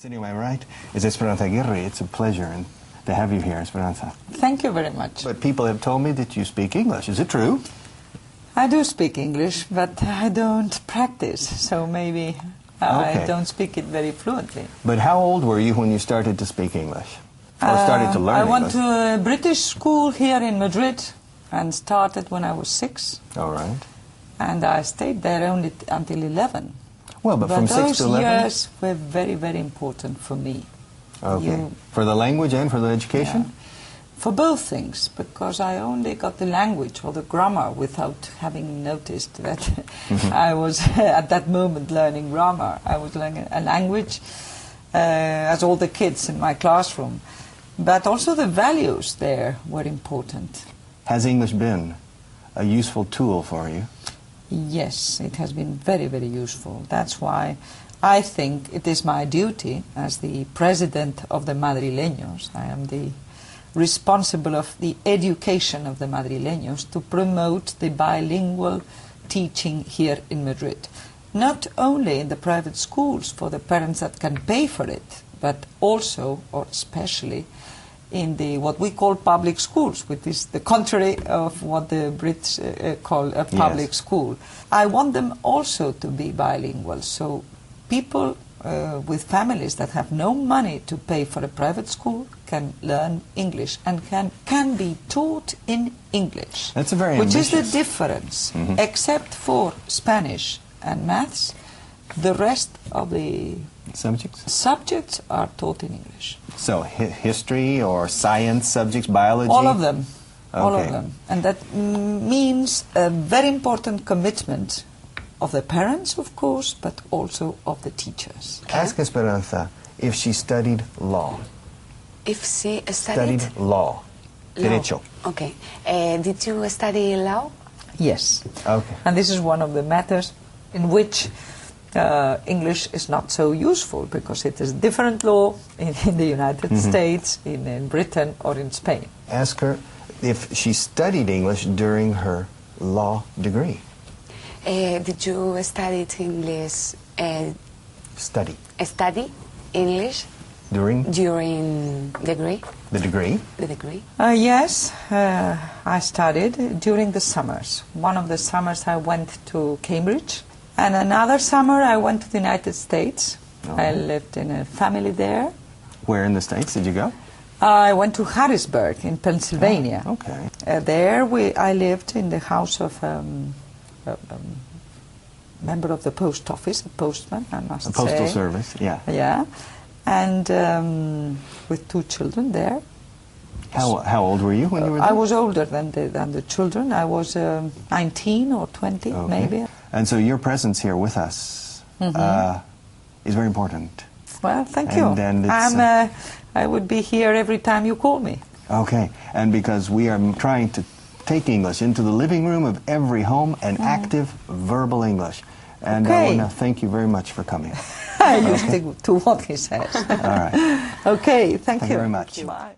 Sitting on my right is Esperanza Aguirre. It's a pleasure to have you here, Esperanza. Thank you very much. But people have told me that you speak English. Is it true? I do speak English, but I don't practice, so maybe I don't speak it very fluently. But how old were you when you started to speak English? Or started to learn English? I went to a British school here in Madrid and started when I was 6. All right. And I stayed there only until 11. Well, but from 6 to 11? Those years were very, very important for me. Okay. For the language and for the education? Yeah. For both things, because I only got the language or the grammar without having noticed that I was at that moment learning grammar. I was learning a language as all the kids in my classroom. But also the values there were important. Has English been a useful tool for you? Yes, it has been very, very useful. That's why I think it is my duty as the president of the Madrileños. I am the responsible of the education of the Madrileños to promote the bilingual teaching here in Madrid. Not only in the private schools for the parents that can pay for it, but also, or especially, in the what we call public schools, which is the contrary of what the Brits call a public school. I want them also to be bilingual, so people with families that have no money to pay for a private school can learn English and can be taught in English. That's a very which ambitious. is the difference, except for Spanish and maths, the rest of the subjects are taught in English. So history or science subjects, biology? All of them. Okay. All of them. And that means a very important commitment of the parents, of course, but also of the teachers. Ask Esperanza if she studied law. If she studied law. Derecho. Okay. Did you study law? Yes. Okay. And this is one of the matters in which English is not so useful, because it is different law in the United States, in Britain, or in Spain. Ask her if she studied English during her law degree. Did you study English? Study English during degree? The degree? The degree. Yes, I studied during the summers. One of the summers I went to Cambridge, and another summer I went to the United States. I lived in a family there. Where in the States did you go? I went to Harrisburg in Pennsylvania. Oh, okay. There I lived in the house of a member of the post office, a postman, I must say. A postal service, yeah. Yeah, and with 2 children there. How old were you when you were there? I was older than the children. I was 19 or 20, maybe. And so your presence here with us is very important. Well, thank you. And it's, I would be here every time you call me. Okay, and because we are trying to take English into the living room of every home, and active verbal English. And I want to thank you very much for coming. I used to what he says. All right. Okay, thank you. Thank you very much. Bye.